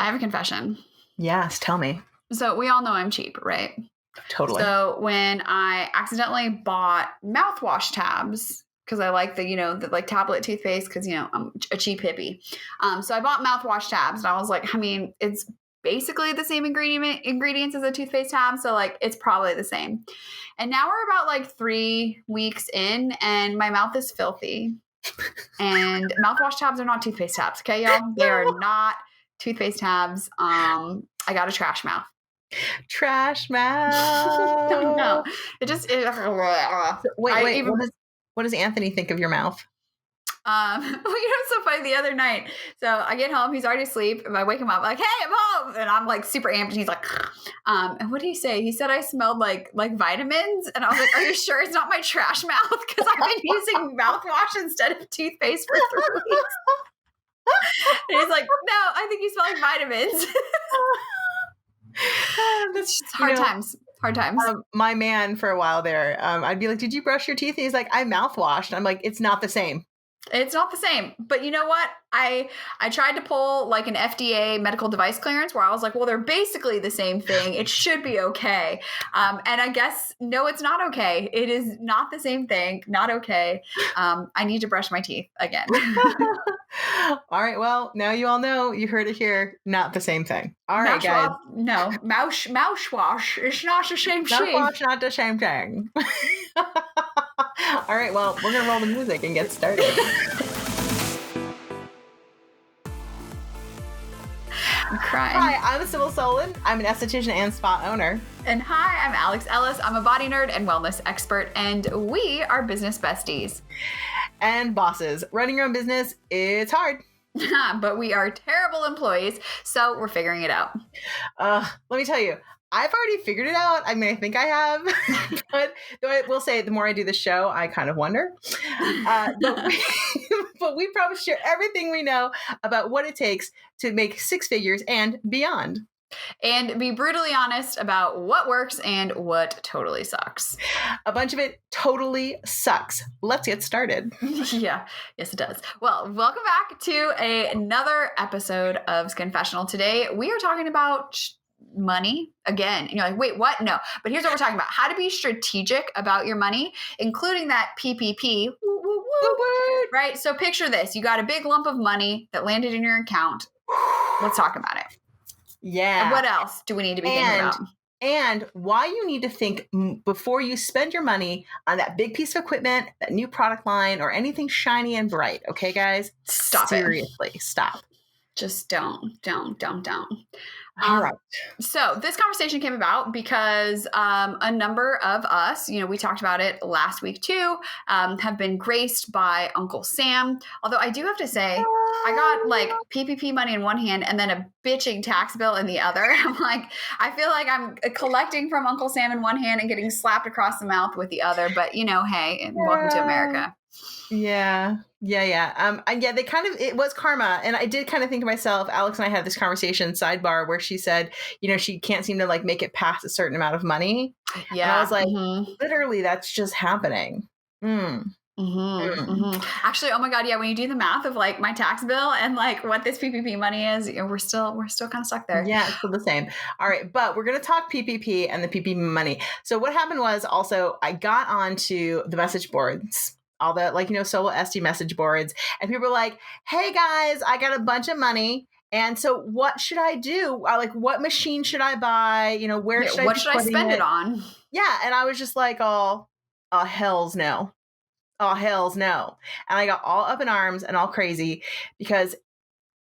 I have a confession. Yes, tell me. So we all know I'm cheap, right? Totally. So when I accidentally bought mouthwash tabs, because I like the like tablet toothpaste, because, I'm a cheap hippie. So I bought mouthwash tabs, and I was like, I mean, it's basically the same ingredients as a toothpaste tab. So like, it's probably the same. And now we're about like 3 weeks in, and my mouth is filthy. And mouthwash tabs are not toothpaste tabs. Okay, y'all? They are not toothpaste tabs. I got a trash mouth. Trash mouth. No, it just. Wait. What does Anthony think of your mouth? It's so funny the other night. So I get home, he's already asleep, and I wake him up like, "Hey, I'm home," and I'm like super amped, and he's like, and what did he say? He said I smelled like vitamins, and I was like, "Are you sure it's not my trash mouth? Because I've been using mouthwash instead of toothpaste for 3 weeks." And he's like, "No, I think you smell like vitamins." That's just hard times. Hard times. My man for a while there, I'd be like, "Did you brush your teeth?" And he's like, "I mouthwashed." And I'm like, "It's not the same." It's not the same. But you know what? I tried to pull like an FDA medical device clearance where I was like, well, they're basically the same thing. It should be okay. And I guess, no, it's not okay. It is not the same thing. Not okay. I need to brush my teeth again. All right. Well, now you all know. You heard it here. Not the same thing. All right, guys. No. Mouthwash is not the same thing. Mouthwash, not the same thing. All right. Well, we're going to roll the music and get started. I'm crying. Hi, I'm Sybil Solon. I'm an esthetician and spa owner. And hi, I'm Alex Ellis. I'm a body nerd and wellness expert, and we are business besties. And bosses. Running your own business, it's hard. But we are terrible employees, so we're figuring it out. Let me tell you, I've already figured it out. I mean, I think I have. But I will say, the more I do the show, I kind of wonder. But we promise to share everything we know about what it takes to make 6 figures and beyond. And be brutally honest about what works and what totally sucks. A bunch of it totally sucks. Let's get started. Yeah. Yes, it does. Well, welcome back to another episode of Skinfessional. Today, we are talking about money again. And you're like, wait, what? No. But here's what we're talking about. How to be strategic about your money, including that PPP. Right? So picture this. You got a big lump of money that landed in your account. Let's talk about it. Yeah. And what else do we need to be thinking about? And why you need to think before you spend your money on that big piece of equipment, that new product line, or anything shiny and bright. Okay, guys? Seriously, stop. Just don't. All right. So this conversation came about because a number of us, we talked about it last week too, have been graced by Uncle Sam. Although I do have to say, I got like PPP money in one hand and then a bitching tax bill in the other. I'm like, I feel like I'm collecting from Uncle Sam in one hand and getting slapped across the mouth with the other. But hey, welcome to America. Yeah. It was karma. And I did kind of think to myself, Alex and I had this conversation sidebar where she said, she can't seem to like make it past a certain amount of money. Yeah. And I was like, literally, that's just happening. Actually, oh my God. Yeah. When you do the math of like my tax bill and like what this PPP money is, we're still kind of stuck there. Yeah. It's still the same. All right. But we're going to talk PPP and the PPP money. So what happened was also I got onto the message boards, all the, solo SD message boards. And people were like, hey guys, I got a bunch of money. And so what should I do? What machine should I buy? What should I spend it on? Yeah. And I was just like, oh, hells no. Oh, hells no. And I got all up in arms and all crazy because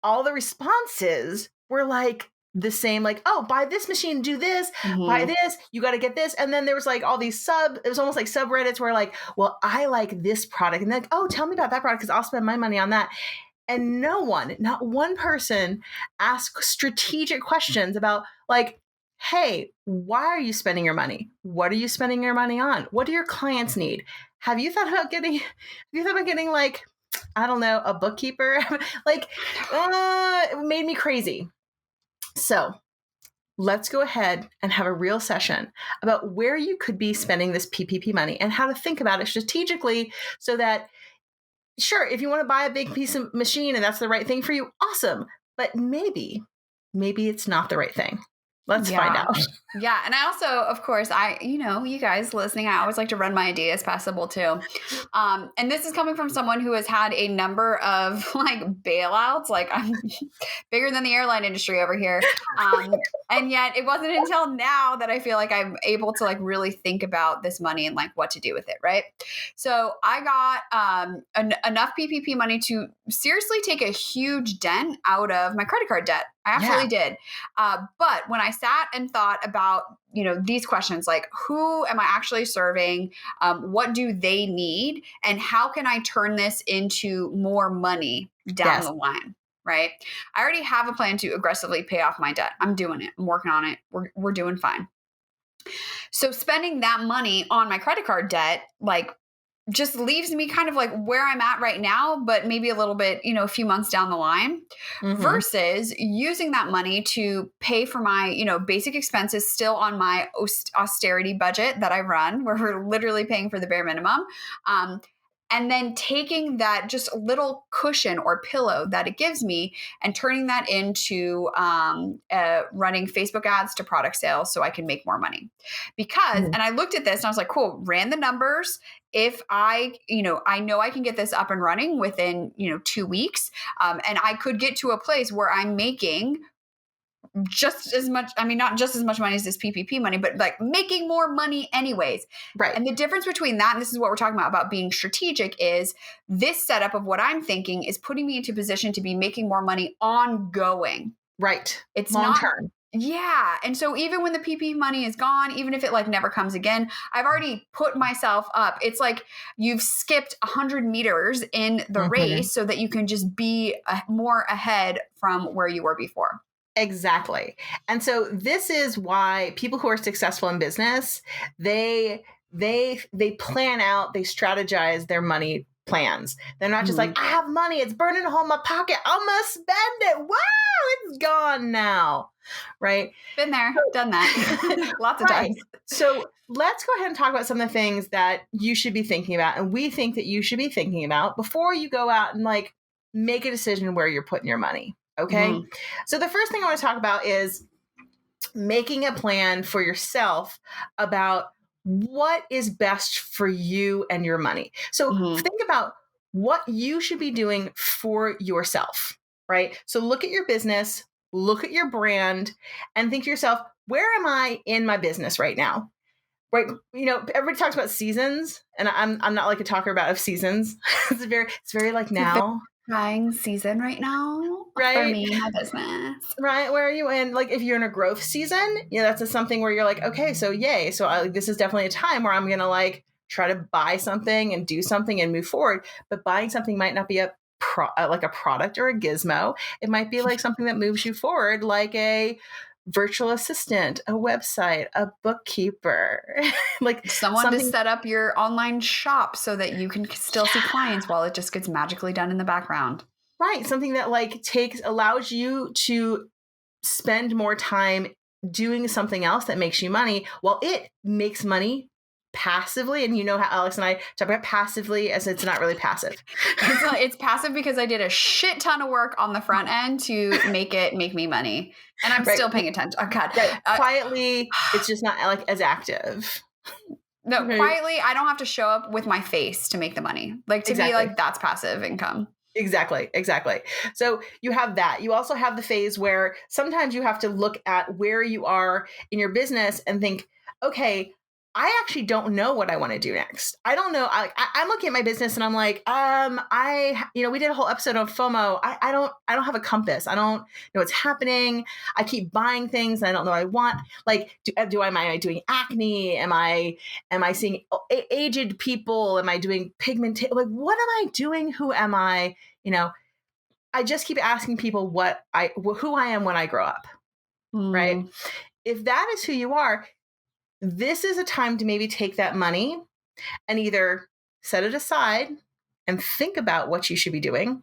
all the responses were like the same, like, oh, buy this machine, do this, buy this, you got to get this. And then there was like all these it was almost like subreddits where like, well, I like this product. And then, like, oh, tell me about that product because I'll spend my money on that. And not one person asked strategic questions about like, hey, why are you spending your money? What are you spending your money on? What do your clients need? Have you thought about getting like, I don't know, a bookkeeper? It made me crazy. So let's go ahead and have a real session about where you could be spending this PPP money and how to think about it strategically so that, sure, if you want to buy a big piece of machine and that's the right thing for you, awesome. But maybe maybe it's not the right thing. Let's find out. Yeah. And I also, of course, you guys listening, I always like to run my ideas possible too. And this is coming from someone who has had a number of like bailouts. Like I'm bigger than the airline industry over here. And yet it wasn't until now that I feel like I'm able to like really think about this money and like what to do with it. Right. So I got enough PPP money to seriously take a huge dent out of my credit card debt. I absolutely did. But when I sat and thought about, these questions, like who am I actually serving? What do they need? And how can I turn this into more money down the line? Right. I already have a plan to aggressively pay off my debt. I'm doing it. I'm working on it. We're doing fine. So spending that money on my credit card debt, like just leaves me kind of like where I'm at right now, but maybe a little bit, a few months down the line versus using that money to pay for my, basic expenses still on my austerity budget that I run, where we're literally paying for the bare minimum. And then taking that just little cushion or pillow that it gives me and turning that into running Facebook ads to product sales so I can make more money. Because, and I looked at this and I was like, cool, ran the numbers. If I know I can get this up and running within, 2 weeks, and I could get to a place where I'm making just as much, not just as much money as this PPP money, but like making more money anyways. Right. And the difference between that, and this is what we're talking about being strategic, is this setup of what I'm thinking is putting me into position to be making more money ongoing. Right. It's long term. Yeah. And so even when the PP money is gone, even if it like never comes again, I've already put myself up. It's like you've skipped 100 meters in the race so that you can just be more ahead from where you were before. Exactly. And so this is why people who are successful in business, they plan out, they strategize their money plans. They're not just like, I have money, it's burning a hole in my pocket, I'm gonna spend it. Wow, it's gone now. Right? Been there, done that. Lots of times. So let's go ahead and talk about some of the things that you should be thinking about, and we think that you should be thinking about before you go out and like make a decision where you're putting your money. Okay. So the first thing I want to talk about is making a plan for yourself about what is best for you and your money. So think about what you should be doing for yourself, right? So look at your business, look at your brand, and think to yourself, where am I in my business right now? Right. Everybody talks about seasons, and I'm not like a talker about of seasons. it's very like now. Trying season right now, right? For me, my business, right? Where are you in? Like, if you're in a growth season, that's something where you're like, okay, so yay, so this is definitely a time where I'm gonna like try to buy something and do something and move forward. But buying something might not be like a product or a gizmo. It might be like something that moves you forward, like a virtual assistant, a website, a bookkeeper, like someone to set up your online shop so that you can still see clients while it just gets magically done in the background. Right. Something that like allows you to spend more time doing something else that makes you money while it makes money passively. And how Alex and I talk about passively as it's not really passive. It's passive because I did a shit ton of work on the front end to make me money. And I'm still paying attention. Oh God. Right. Quietly, it's just not like as active. No, quietly, I don't have to show up with my face to make the money. Like to be like, that's passive income. Exactly. So you have that. You also have the phase where sometimes you have to look at where you are in your business and think, okay, I actually don't know what I want to do next. I don't know. I'm looking at my business and I'm like, we did a whole episode on FOMO. I don't have a compass. I don't know what's happening. I keep buying things and I don't know what I want. Like, am I doing acne? Am I seeing aged people? Am I doing pigmentation? Like, what am I doing? Who am I? I just keep asking people who I am when I grow up. Right. If that is who you are, this is a time to maybe take that money and either set it aside and think about what you should be doing.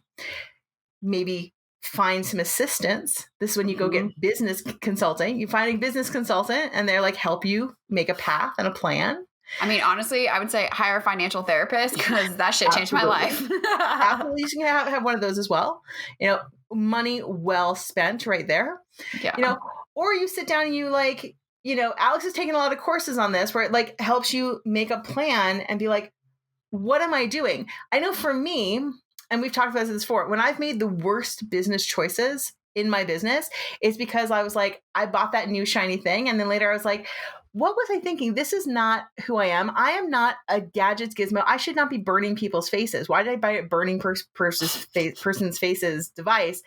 Maybe find some assistance. This is when you go get business consulting. You find a business consultant and they're like, help you make a path and a plan. I mean, honestly, I would say hire a financial therapist because that shit changed my life. Absolutely. You can have one of those as well. Money well spent right there. Yeah. Or you sit down and you like, Alex has taken a lot of courses on this where it like helps you make a plan and be like, what am I doing? I know for me, and we've talked about this before, when I've made the worst business choices in my business, it's because I was like, I bought that new shiny thing. And then later I was like, what was I thinking? This is not who I am. I am not a gadgets gizmo. I should not be burning people's faces. Why did I buy a burning person's faces device?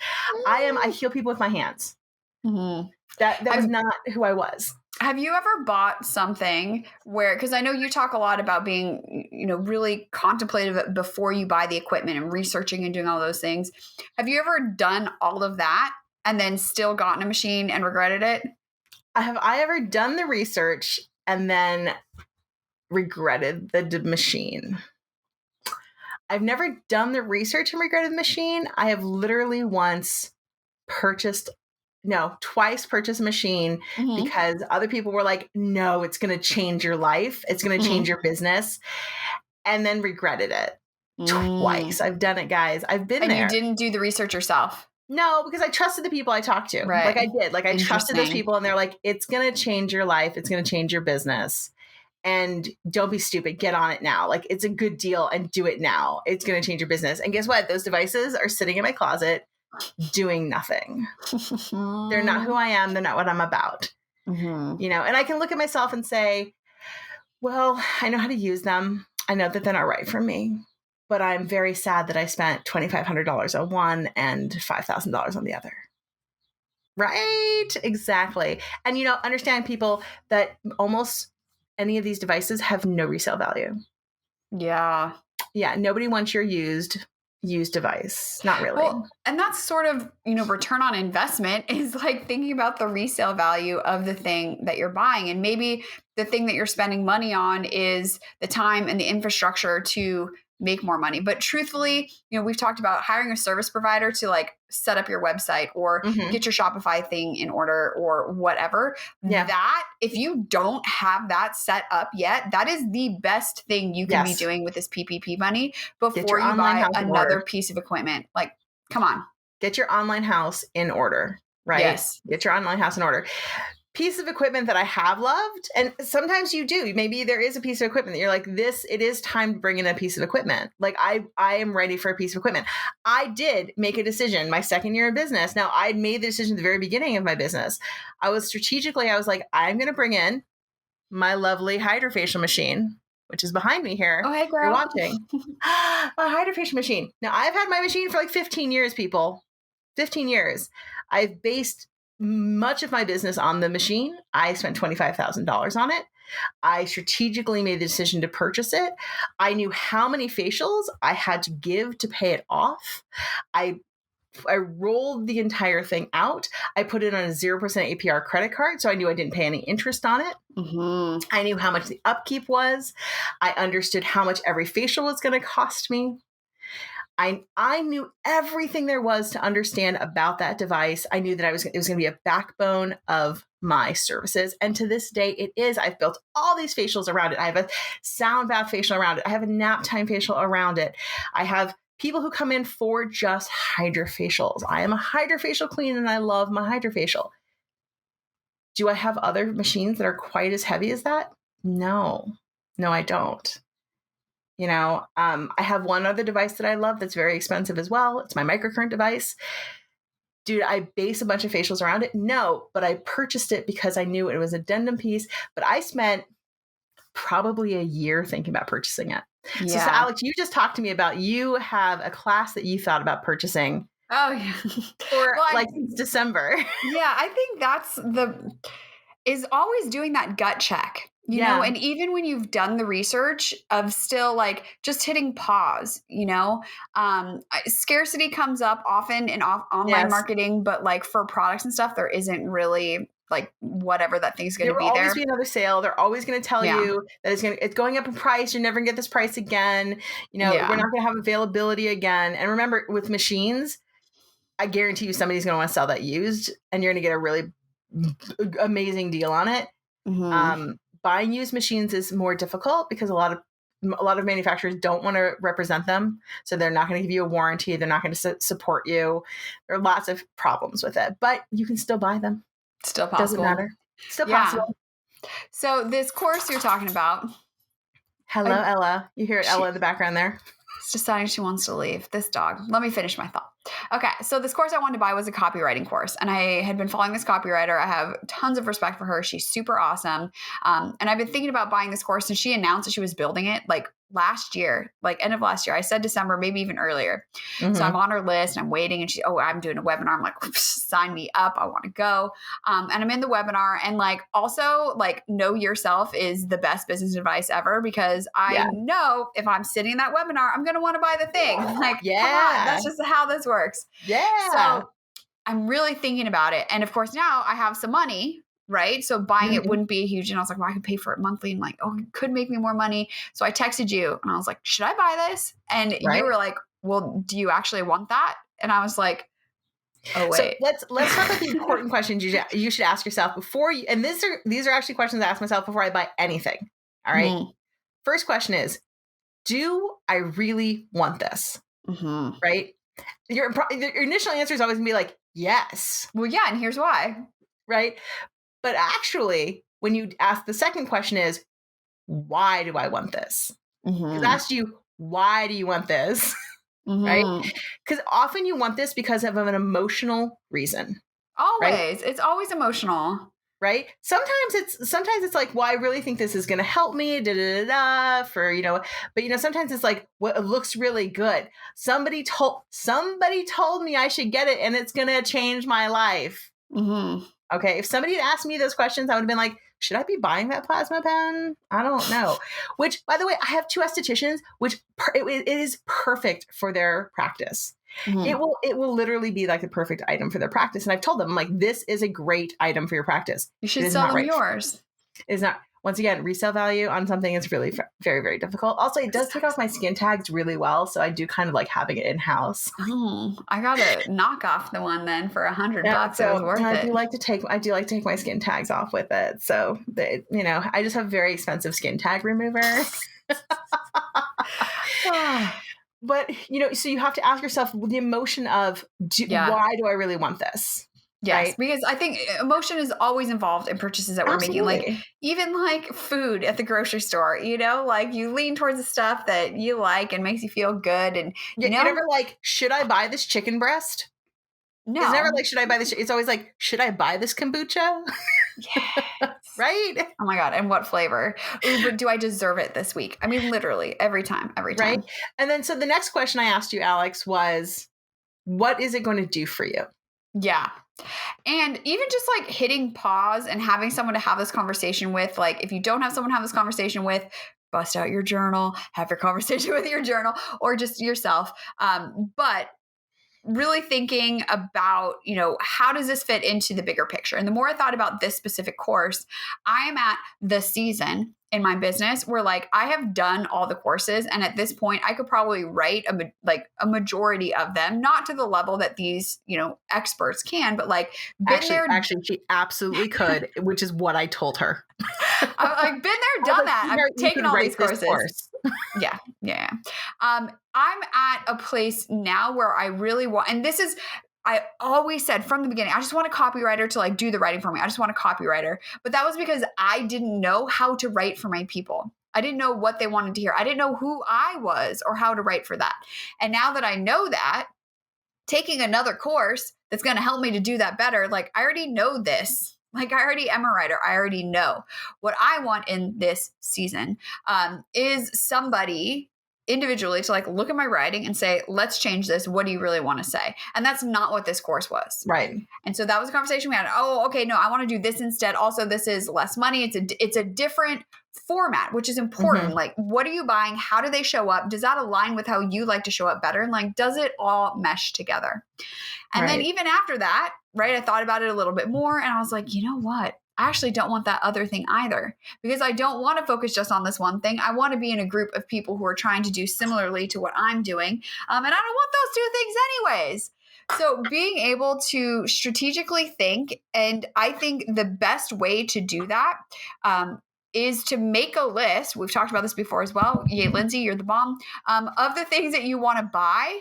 I heal people with my hands. Mm-hmm. That was not who I was. Have you ever bought something where, because I know you talk a lot about being, really contemplative before you buy the equipment and researching and doing all those things. Have you ever done all of that and then still gotten a machine and regretted it? Have I ever done the research and then regretted the machine? I've never done the research and regretted the machine. I have literally twice purchased a machine because other people were like, no, it's going to change your life. It's going to change your business. And then regretted it twice. I've done it, guys. I've been there. And you didn't do the research yourself? No, because I trusted the people I talked to. Right. Like I did. Like I trusted those people and they're like, it's going to change your life. It's going to change your business. And don't be stupid. Get on it now. Like it's a good deal and do it now. It's going to change your business. And guess what? Those devices are sitting in my closet doing nothing. They're not who I am. They're not what I'm about. And I can look at myself and say, well, I know how to use them. I know that they're not right for me. But I'm very sad that I spent $2,500 on one and $5,000 on the other. Right? Exactly. And, understand people that almost any of these devices have no resale value. Yeah. Yeah. Nobody wants your used device. Not really. Well, and that's sort of, return on investment is like thinking about the resale value of the thing that you're buying. And maybe the thing that you're spending money on is the time and the infrastructure to make more money. But truthfully, we've talked about hiring a service provider to like set up your website or get your Shopify thing in order or whatever. Yeah. That, if you don't have that set up yet, that is the best thing you can be doing with this PPP money before you buy another piece of equipment. Like, come on. Get your online house in order, right? Yes. Get your online house in order. Piece of equipment that I have loved, and sometimes you do. Maybe there is a piece of equipment that you're like, it is time to bring in a piece of equipment. Like I am ready for a piece of equipment. I did make a decision my second year of business. Now I made the decision at the very beginning of my business. I was like, I'm going to bring in my lovely hydrofacial machine, which is behind me here. Oh, hey, girl. You're watching. My hydrofacial machine. Now I've had my machine for like 15 years, people. 15 years. I've based much of my business on the machine. I spent $25,000 on it. I strategically made the decision to purchase it. I knew how many facials I had to give to pay it off. I rolled the entire thing out. I put it on a 0% APR credit card, so I knew I didn't pay any interest on it. I knew how much the upkeep was. I understood how much every facial was going to cost me. I knew everything there was to understand about that device. I knew that it was going to be a backbone of my services. And to this day, it is. I've built all these facials around it. I have a sound bath facial around it. I have a nap time facial around it. I have people who come in for just hydrofacials. I am a hydrofacial queen and I love my hydrofacial. Do I have other machines that are quite as heavy as that? No, I don't. I have one other device that I love that's very expensive as well. It's my microcurrent device. Dude, I base a bunch of facials around it? No, but I purchased it because I knew it was an addendum piece. But I spent probably a year thinking about purchasing it. Yeah. So Alex, you just talked to me about you have a class that you thought about purchasing. Oh, yeah. For since December. Yeah, I think that's is always doing that gut check. You know, and even when you've done the research of still like just hitting pause, scarcity comes up often in online marketing, but like for products and stuff, there isn't really like whatever that thing's going to be there. There will always be another sale. They're always going to tell you that it's going up in price. You're never going to get this price again. We're not going to have availability again. And remember, with machines, I guarantee you somebody's going to want to sell that used and you're going to get a really amazing deal on it. buying used machines is more difficult because a lot of manufacturers don't want to represent them. So they're not going to give you a warranty. They're not going to support you. There are lots of problems with it, but you can still buy them. Still possible. Doesn't matter. Still possible. So this course you're talking about. Hello, Ella. You hear Ella in the background there? It's deciding she wants to leave. This dog. Let me finish my thought. Okay, so this course I wanted to buy was a copywriting course, and I had been following this copywriter. I have tons of respect for her. She's super awesome, and I've been thinking about buying this course, and she announced that she was building it like last year, like end of last year. I said December, maybe even earlier. So I'm on her list and I'm waiting, and I'm doing a webinar. I'm like, sign me up. I want to go. And I'm in the webinar, and like also like know yourself is the best business advice ever, because I know if I'm sitting in that webinar, I'm going to want to buy the thing. Like, come on, that's just how this works. Yeah. So I'm really thinking about it. And of course now I have some money, right? So buying it wouldn't be a huge, and I was like, well, I could pay for it monthly, and like, oh, it could make me more money. So I texted you and I was like, should I buy this? And you were like, well, do you actually want that? And I was like, oh wait. So let's talk about the important questions you should ask yourself before you, and these are actually questions I ask myself before I buy anything. All right. First question is, do I really want this? Right? Your initial answer is always gonna be like, yes. Well, yeah, and here's why. Right? But actually, when you ask the second question is, why do I want this? Because I asked you, why do you want this? Right? Because often you want this because of an emotional reason. Always. Right? It's always emotional. Right? Sometimes it's like, well, I really think this is going to help me, for, but sometimes it's like, well, it looks really good. Somebody told me I should get it and it's going to change my life. Okay. If somebody had asked me those questions, I would have been like, should I be buying that plasma pen? I don't know. Which, by the way, I have 2 estheticians, which it is perfect for their practice. It will literally be like the perfect item for their practice. And I've told them, I'm like, this is a great item for your practice. You should sell them yours. It's not, once again, resale value on something is really very, very difficult. Also, it does take off my skin tags really well. So I do kind of like having it in-house. Oh, I got to knock off the one then for $100. So it was worth it. I do like to take my skin tags off with it. So I just have very expensive skin tag remover. But, so you have to ask yourself the emotion of, why do I really want this? Yes, right? Because I think emotion is always involved in purchases that we're making. Like even like food at the grocery store, like you lean towards the stuff that you like and makes you feel good. And you're never like, should I buy this chicken breast? No. It's never like, should I buy this? It's always like, should I buy this kombucha? Yes. Right? Oh my God. And what flavor? Ooh, but do I deserve it this week? I mean, literally every time. Right. And then, so the next question I asked you, Alex, was, what is it going to do for you? Yeah. And even just like hitting pause and having someone to have this conversation with, like if you don't have someone to have this conversation with, bust out your journal, have your conversation with your journal or just yourself. But really thinking about, how does this fit into the bigger picture? And the more I thought about this specific course, I am at the season in my business where like I have done all the courses. And at this point I could probably write a majority of them, not to the level that these, experts can, but like actually she absolutely could, which is what I told her. I've been there, done that. I've taken all these courses. Yeah. I'm at a place now where I really want, and this is, I always said from the beginning, I just want a copywriter to like do the writing for me. I just want a copywriter. But that was because I didn't know how to write for my people. I didn't know what they wanted to hear. I didn't know who I was or how to write for that. And now that I know that, taking another course that's going to help me to do that better, like I already know this. Like I already am a writer. I already know what I want in this season is somebody individually to like look at my writing and say, let's change this. What do you really want to say? And that's not what this course was. Right. And so that was a conversation we had. Oh, okay. No, I want to do this instead. Also, this is less money. It's a different format, which is important. Like, what are you buying? How do they show up? Does that align with how you like to show up better? And like, does it all mesh together? And then even after that, right, I thought about it a little bit more and I was like, you know what? I actually don't want that other thing either, because I don't want to focus just on this one thing. I want to be in a group of people who are trying to do similarly to what I'm doing. And I don't want those 2 things anyways. So being able to strategically think, and I think the best way to do that is to make a list. We've talked about this before as well. Yay, Lindsay, you're the bomb. Of the things that you want to buy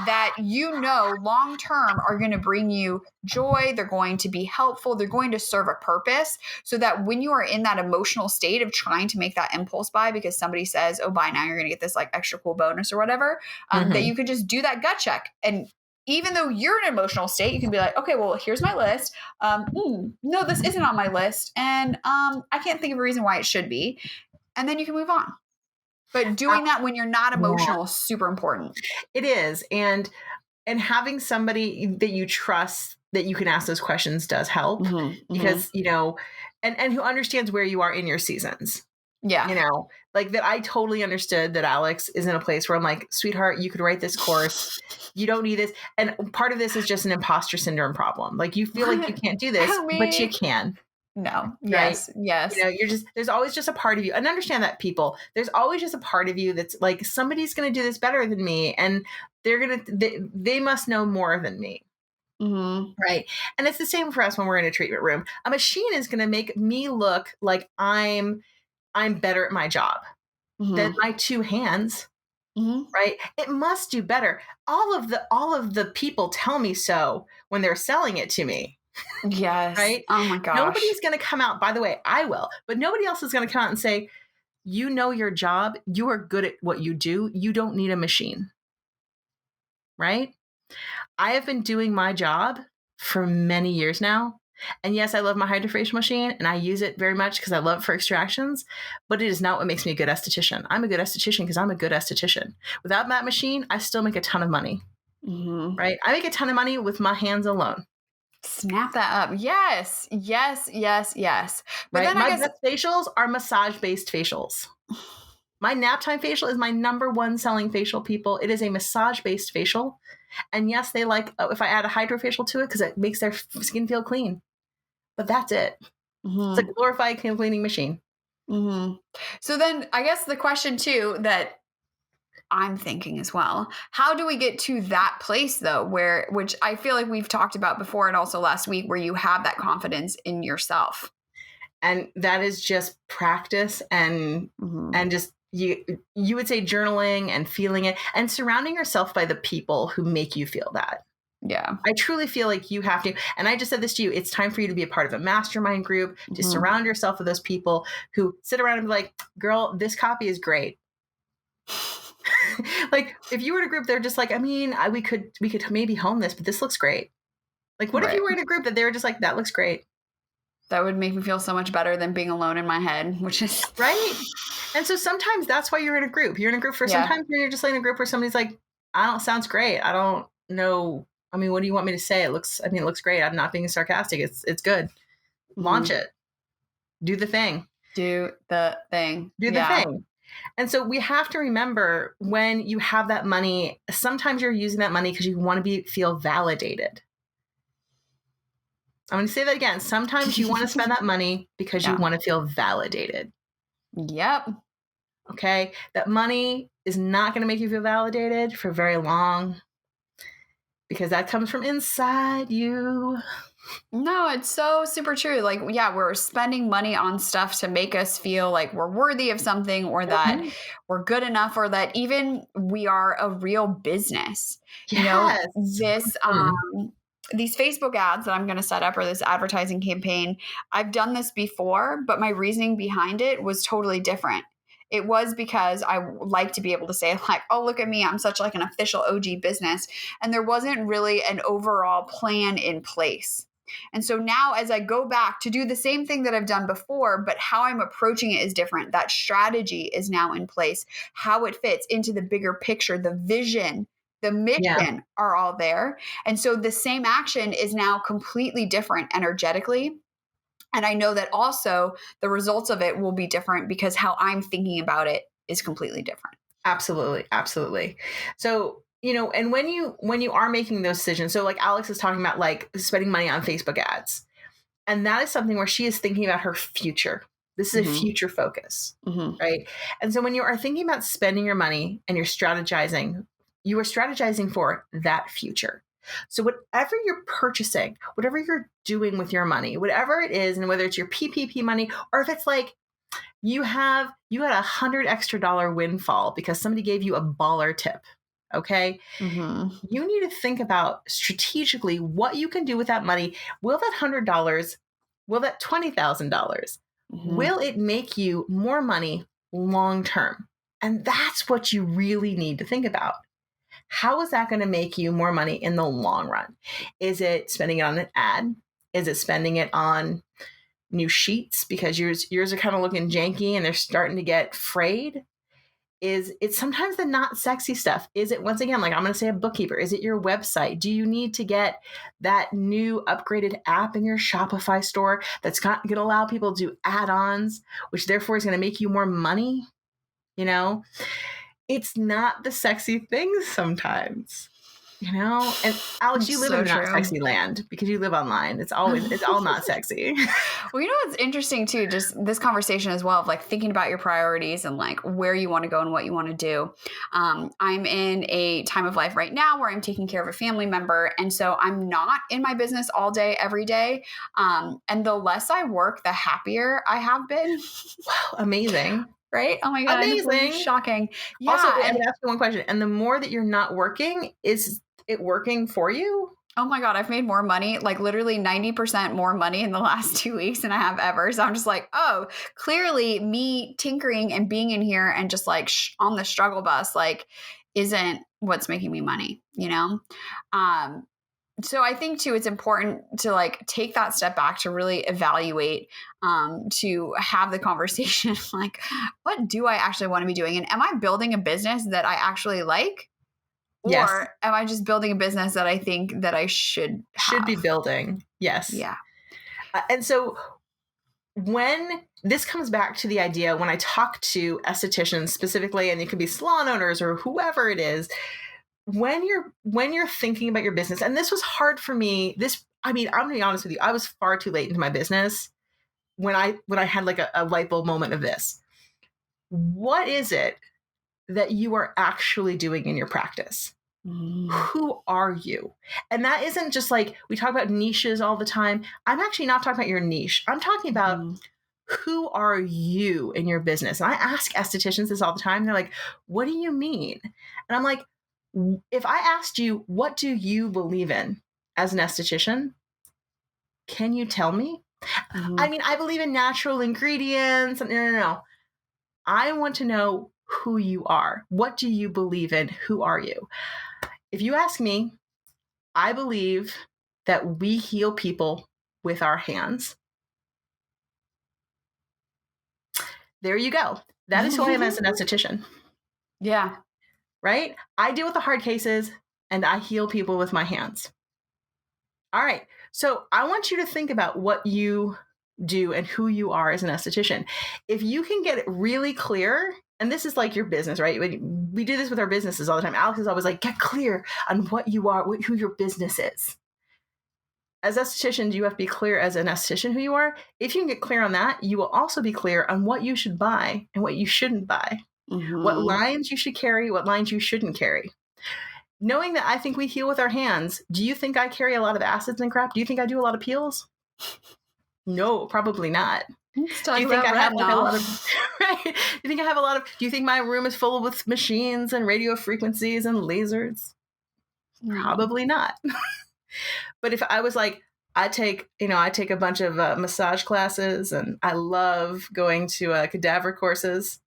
that you know long term are going to bring you joy, they're going to be helpful, they're going to serve a purpose, so that when you are in that emotional state of trying to make that impulse buy because somebody says, oh, buy now, you're going to get this like extra cool bonus or whatever, that you could just do that gut check. And even though you're in an emotional state, you can be like, okay, well, here's my list. No, this isn't on my list. And I can't think of a reason why it should be. And then you can move on. But doing that when you're not emotional is super important. It is. And having somebody that you trust that you can ask those questions does help because, you know, and who understands where you are in your seasons. Yeah. You know, like that I totally understood that Alex is in a place where I'm like, sweetheart, you could write this course. You don't need this. And part of this is just an imposter syndrome problem. Like you feel like you can't do this, but you can. No. Right? Yes. Yes. You know, there's always just a part of you. And understand that, people, there's always just a part of you that's like, somebody's going to do this better than me. And they must know more than me. Right. And it's the same for us when we're in a treatment room. A machine is going to make me look like I'm better at my job than my two hands. Right. It must do better. All of the people tell me so when they're selling it to me. Yes. Right. Oh my gosh. Nobody's going to come out. By the way, I will, but nobody else is going to come out and say, you know, your job, you are good at what you do. You don't need a machine. Right. I have been doing my job for many years now. And yes, I love my hydrofacial machine and I use it very much because I love it for extractions, but it is not what makes me a good esthetician. I'm a good esthetician because I'm a good esthetician. Without that machine, I still make a ton of money. Right. I make a ton of money with my hands alone. Snap that up. Yes. Yes. Yes. Yes. But right. then My best facials are massage-based facials. My nap time facial is my number one selling facial, people. It is a massage-based facial. And yes, they like if I add a hydrofacial to it because it makes their skin feel clean. But that's it. It's a glorified cleaning machine. So then I guess the question too that I'm thinking as well, how do we get to that place though, which I feel like we've talked about before and also last week, where you have that confidence in yourself? And that is just practice and just you would say journaling and feeling it and surrounding yourself by the people who make you feel that. Yeah. I truly feel like you have to, and I just said this to you, it's time for you to be a part of a mastermind group, to surround yourself with those people who sit around and be like, girl, this copy is great. Like if you were in a group, they're just like, I mean, we could maybe hone this, but this looks great. Like what if you were in a group that they were just like, that looks great. That would make me feel so much better than being alone in my head, which is right. And so sometimes that's why you're in a group. You're in a group for sometimes you're just like in a group where somebody's like, sounds great. I don't know. I mean, what do you want me to say? It looks great. I'm not being sarcastic. It's good. Launch it. Do the thing. Do the thing. Do the thing. And so we have to remember when you have that money, sometimes you're using that money because you want to feel validated. I'm going to say that again. Sometimes you want to spend that money because you want to feel validated. Yep. Okay. That money is not going to make you feel validated for very long because that comes from inside you. No, it's so super true. Like, yeah, we're spending money on stuff to make us feel like we're worthy of something or that we're good enough or that even we are a real business. Yes. You know, these Facebook ads that I'm going to set up or this advertising campaign, I've done this before, but my reasoning behind it was totally different. It was because I like to be able to say like, oh, look at me. I'm such like an official OG business. And there wasn't really an overall plan in place. And so now as I go back to do the same thing that I've done before, but how I'm approaching it is different. That strategy is now in place, how it fits into the bigger picture, the vision, the mission are all there. And so the same action is now completely different energetically. And I know that also the results of it will be different because how I'm thinking about it is completely different. Absolutely. Absolutely. So, you know, and when you are making those decisions, so like Alex is talking about like spending money on Facebook ads, and that is something where she is thinking about her future. This is a future focus, right? And so when you are thinking about spending your money and you're strategizing, you are strategizing for that future. So whatever you're purchasing, whatever you're doing with your money, whatever it is, and whether it's your PPP money or if it's like, You had $100 extra windfall because somebody gave you a baller tip. Okay. Mm-hmm. You need to think about strategically what you can do with that money. Will that $100, will that $20,000, Mm-hmm. will it make you more money long term? And that's what you really need to think about. How is that going to make you more money in the long run? Is it spending it on an ad? Is it spending it on new sheets because yours are kind of looking janky and they're starting to get frayed? Is it sometimes the not sexy stuff? Is it, once again, like I'm going to say, a bookkeeper? Is it your website? Do you need to get that new upgraded app in your Shopify store that's going to allow people to do add-ons, which therefore is going to make you more money? You know, it's not the sexy things sometimes. You know, and Alex, you live So in not true. sexy land because you live online. It's all not sexy. Well, you know what's interesting too, just this conversation as well, of like thinking about your priorities and like where you want to go and what you want to do. I'm in a time of life right now where I'm taking care of a family member. And so I'm not in my business all day, every day. And the less I work, the happier I have been. Wow, amazing. Right? Oh my God. Amazing. Shocking. Yeah. Also, I'm going to ask you one question. And the more that you're not working, is it working for you? Oh my God, I've made more money, like literally 90% more money in the last 2 weeks than I have ever. So I'm just like, oh, clearly me tinkering and being in here and just like on the struggle bus, like isn't what's making me money, you know? So I think too, it's important to like take that step back to really evaluate, to have the conversation, like, what do I actually want to be doing? And am I building a business that I actually like? Yes. Or am I just building a business that I think that I should be building? Yes. Yeah. And so when this comes back to the idea, when I talk to estheticians specifically, and it could be salon owners or whoever it is, when you're thinking about your business, and this was hard for me. I'm gonna be honest with you, I was far too late into my business when I had like a light bulb moment of this. What is it that you are actually doing in your practice? Who are you? And that isn't just like, we talk about niches all the time. I'm actually not talking about your niche. I'm talking about who are you in your business? And I ask estheticians this all the time. They're like, what do you mean? And I'm like, if I asked you, what do you believe in as an esthetician? Can you tell me? I mean, I believe in natural ingredients. No. I want to know who you are. What do you believe in? Who are you? If you ask me, I believe that we heal people with our hands. There you go. That is who I am as an esthetician. Yeah. Right? I deal with the hard cases and I heal people with my hands. All right. So I want you to think about what you do and who you are as an esthetician. If you can get it really clear, and this is like your business, right? We do this with our businesses all the time. Alex is always like, get clear on what you are, who your business is. As estheticians, you have to be clear as an esthetician who you are. If you can get clear on that, you will also be clear on what you should buy and what you shouldn't buy. What lines you should carry, what lines you shouldn't carry. Knowing that I think we heal with our hands, do you think I carry a lot of acids and crap? Do you think I do a lot of peels? No, probably not. Do you think I have like a lot of right? Do you think my room is full with machines and radio frequencies and lasers? Probably not. But if I was like, I take a bunch of massage classes and I love going to cadaver courses.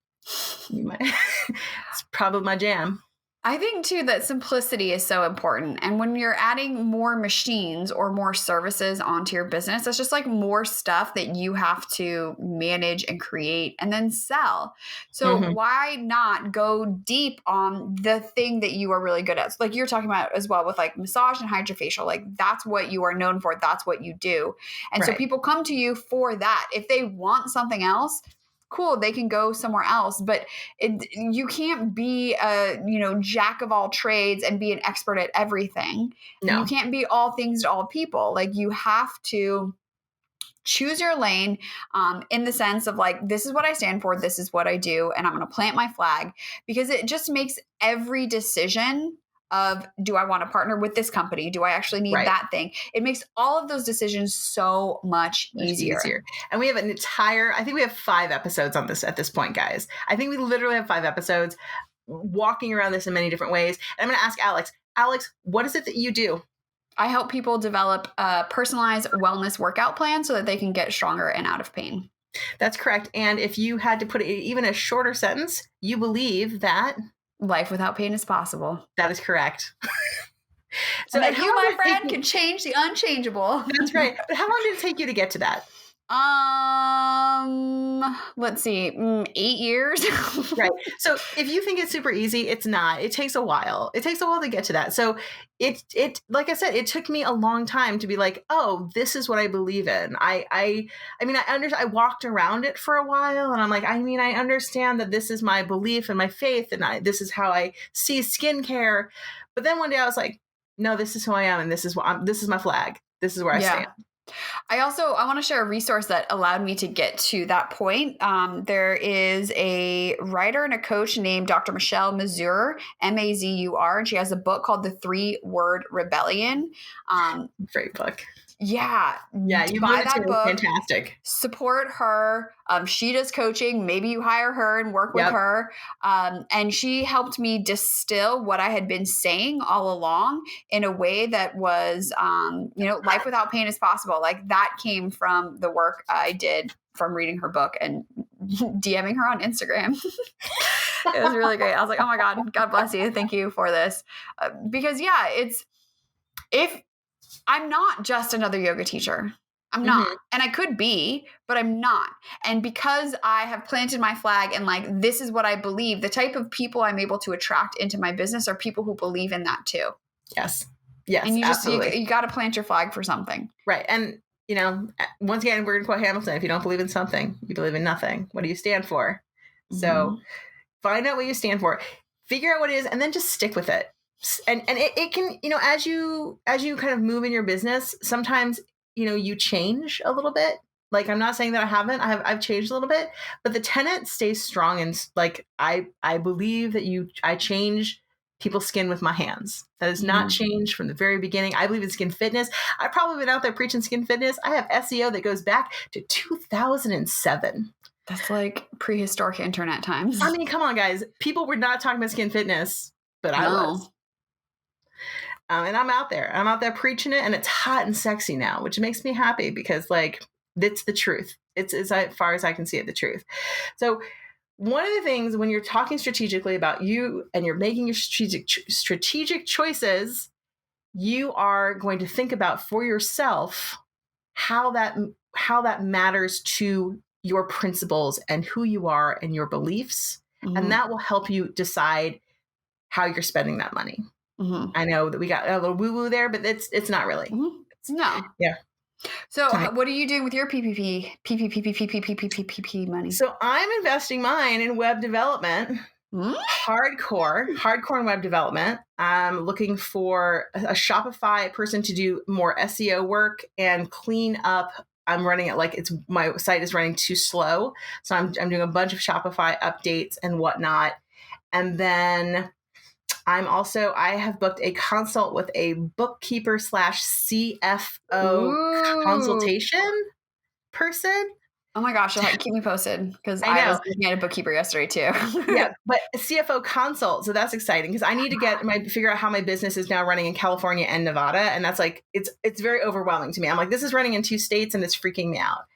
It's probably my jam. I think too that simplicity is so important. And when you're adding more machines or more services onto your business, it's just like more stuff that you have to manage and create and then sell. So why not go deep on the thing that you are really good at? So like you're talking about as well with like massage and hydrofacial, like that's what you are known for. That's what you do. And so people come to you for that. If they want something else, cool, they can go somewhere else, but you can't be a, jack of all trades and be an expert at everything. No. You can't be all things to all people. Like you have to choose your lane, in the sense of like, this is what I stand for. This is what I do. And I'm going to plant my flag, because it just makes every decision of, do I want to partner with this company? Do I actually need Right. that thing? It makes all of those decisions so much easier. And we have I think we have 5 episodes on this at this point, guys. I think we literally have 5 episodes walking around this in many different ways. And I'm going to ask Alex, what is it that you do? I help people develop a personalized wellness workout plan so that they can get stronger and out of pain. That's correct. And if you had to put it even a shorter sentence, you believe that life without pain is possible. That is correct. So that you, my friend, can change the unchangeable. That's right. But how long did it take you to get to that? Let's see, 8 years. Right. So if you think it's super easy, it's not. It takes a while. It takes a while to get to that. So it like I said, it took me a long time to be like, oh, this is what I believe in. I walked around it for a while, and I'm like, I understand that this is my belief and my faith, and this is how I see skincare. But then one day I was like, no, this is who I am, and this is my flag. This is where I stand. I want to share a resource that allowed me to get to that point. There is a writer and a coach named Dr. Michelle Mazur, Mazur, and she has a book called The 3-Word Rebellion. Great book. Yeah. Yeah. You buy that book. Fantastic. Support her. She does coaching. Maybe you hire her and work with her. And she helped me distill what I had been saying all along in a way that was, life without pain is possible. Like that came from the work I did from reading her book and DMing her on Instagram. It was really great. I was like, oh my God, God bless you. Thank you for this. Because if I'm not just another yoga teacher. I'm not. Mm-hmm. And I could be, but I'm not. And because I have planted my flag and like, this is what I believe, the type of people I'm able to attract into my business are people who believe in that too. Yes. Yes. And absolutely. You got to plant your flag for something. Right. And, once again, we're going to quote Hamilton. If you don't believe in something, you believe in nothing. What do you stand for? Mm-hmm. So find out what you stand for, figure out what it is, and then just stick with it. And it can, as you kind of move in your business, sometimes, you change a little bit. Like, I'm not saying that I haven't, I've changed a little bit, but the tenet stays strong. And like, I believe that I change people's skin with my hands. That has not changed from the very beginning. I believe in skin fitness. I've probably been out there preaching skin fitness. I have SEO that goes back to 2007. That's like prehistoric internet times. I mean, come on, guys. People were not talking about skin fitness, but I was. And I'm out there preaching it, and it's hot and sexy now, which makes me happy because like, it's the truth. It's as far as I can see it, the truth. So one of the things when you're talking strategically about you and you're making your strategic choices, you are going to think about for yourself how that matters to your principles and who you are and your beliefs. Mm-hmm. And that will help you decide how you're spending that money. Mm-hmm. I know that we got a little woo-woo there, but it's not really. Mm-hmm. No. Yeah. So what are you doing with your PPP money? So I'm investing mine in web development, hardcore in web development. I'm looking for a Shopify person to do more SEO work and clean up. I'm running it my site is running too slow. So I'm doing a bunch of Shopify updates and whatnot. And then I have booked a consult with a bookkeeper / CFO consultation person. Oh my gosh, keep me posted because I was looking at a bookkeeper yesterday too. Yeah, but a CFO consult. So that's exciting because I need to figure out how my business is now running in California and Nevada. And that's like, it's very overwhelming to me. I'm like, this is running in 2 states and it's freaking me out.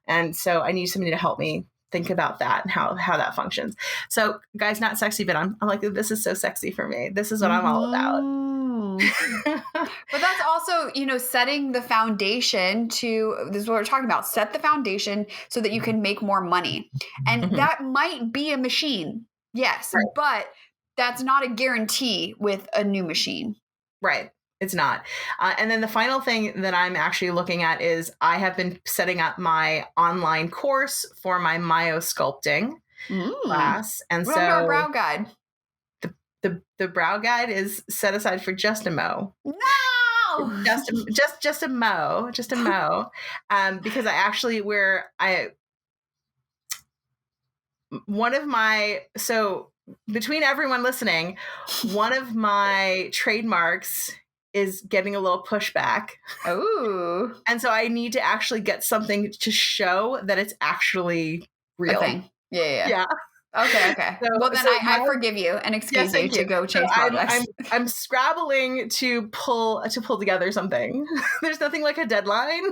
And so I need somebody to help me think about that and how that functions. So guys, not sexy, but I'm like, this is so sexy for me. This is what I'm all about. But that's also, setting the foundation this is what we're talking about. Set the foundation so that you can make more money. And that might be a machine. Yes. Right. But that's not a guarantee with a new machine. Right. It's not. And then the final thing that I'm actually looking at is I have been setting up my online course for my myosculpting class. And so your brow guide. The brow guide is set aside for just a mo. No! Just a mo. Because between everyone listening, one of my trademarks is getting a little pushback. Oh. And so I need to actually get something to show that it's actually real. A thing. Yeah. Yeah. Okay. So, well, then I forgive you and excuse you to go change projects. I'm scrabbling to pull together something. There's nothing like a deadline.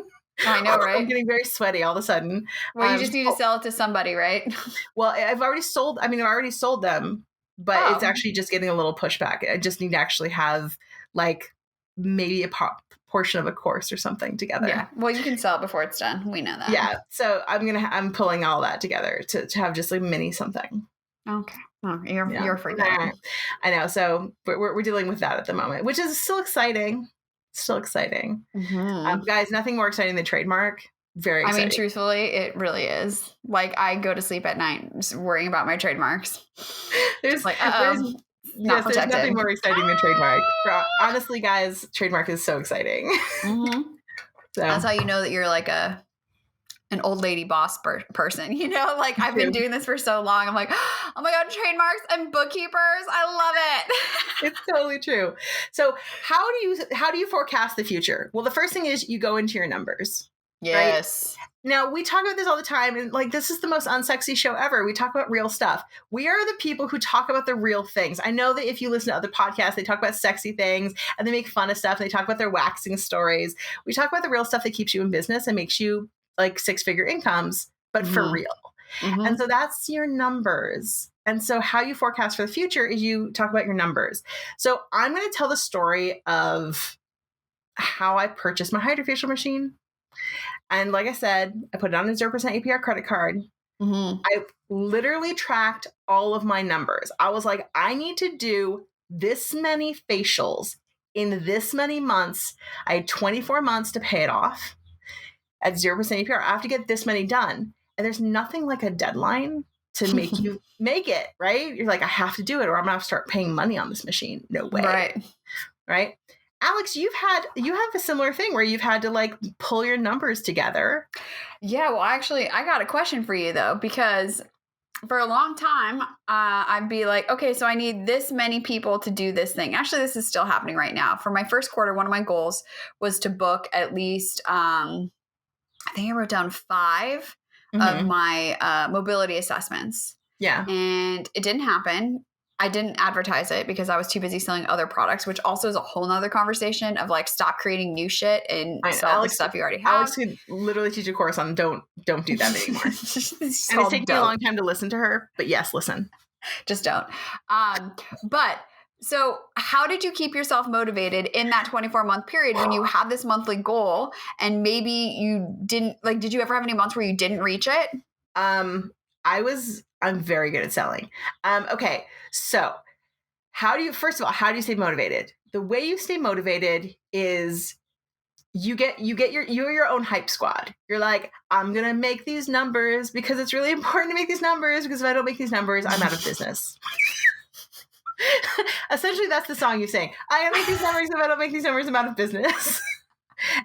I know, right? I'm getting very sweaty all of a sudden. Well, you just need to sell it to somebody, right? Well, I've already sold them, but it's actually just getting a little pushback. I just need to actually have like maybe a portion of a course or something together. Yeah. Well, you can sell it before it's done. We know that. Yeah. So I'm pulling all that together to have just like mini something. Okay. Oh, you're freaking. I know. So we're dealing with that at the moment, which is still exciting. Mm-hmm. Guys, nothing more exciting than trademark. Very exciting. I mean, truthfully, it really is. Like, I go to sleep at night just worrying about my trademarks. There's nothing more exciting than trademark. Honestly, guys, trademark is so exciting. Mm-hmm. So. That's how you know that you're like an old lady boss person. You know, like I've been doing this for so long. I'm like, oh my God, trademarks and bookkeepers. I love it. It's totally true. So how do you forecast the future? Well, the first thing is you go into your numbers. Yes. Right? Now, we talk about this all the time, and like this is the most unsexy show ever. We talk about real stuff. We are the people who talk about the real things. I know that if you listen to other podcasts, they talk about sexy things and they make fun of stuff and they talk about their waxing stories. We talk about the real stuff that keeps you in business and makes you like 6-figure incomes, but for real. Mm-hmm. And so that's your numbers. And so how you forecast for the future is you talk about your numbers. So I'm going to tell the story of how I purchased my hydrofacial machine. And like I said, I put it on a 0% APR credit card. Mm-hmm. I literally tracked all of my numbers. I was like, I need to do this many facials in this many months. I had 24 months to pay it off at 0% APR. I have to get this many done. And there's nothing like a deadline to make you make it, right? You're like, I have to do it or I'm going to have to start paying money on this machine. No way. Right. Alex, you have a similar thing where you've had to like pull your numbers together. Yeah, well, actually, I got a question for you though, because for a long time, I'd be like, okay, so I need this many people to do this thing. Actually, this is still happening right now. For my first quarter, one of my goals was to book at least, I think I wrote down 5 of my mobility assessments. Yeah. And it didn't happen. I didn't advertise it because I was too busy selling other products, which also is a whole nother conversation of like, stop creating new shit and sell the stuff you already have. Alex could literally teach a course on don't do that anymore. And it's taking me a long time to listen to her, but yes, listen. Just don't. But so how did you keep yourself motivated in that 24-month period when you had this monthly goal and maybe you didn't, like, did you ever have any months where you didn't reach it? I'm very good at selling. Okay. So first of all, how do you stay motivated? The way you stay motivated is you're your own hype squad. You're like, I'm going to make these numbers because it's really important to make these numbers because if I don't make these numbers, I'm out of business. Essentially, that's the song you sing. I gotta make these numbers. If I don't make these numbers, I'm out of business.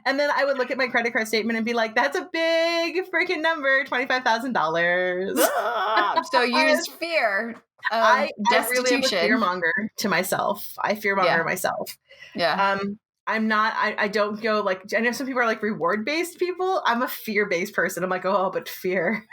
And then I would look at my credit card statement and be like, that's a big freaking number, $25,000. So use fear. I really am a fearmonger to myself. I fearmonger myself. Yeah. I'm not, I don't go like, I know some people are like reward-based people. I'm a fear-based person. I'm like, oh, but fear.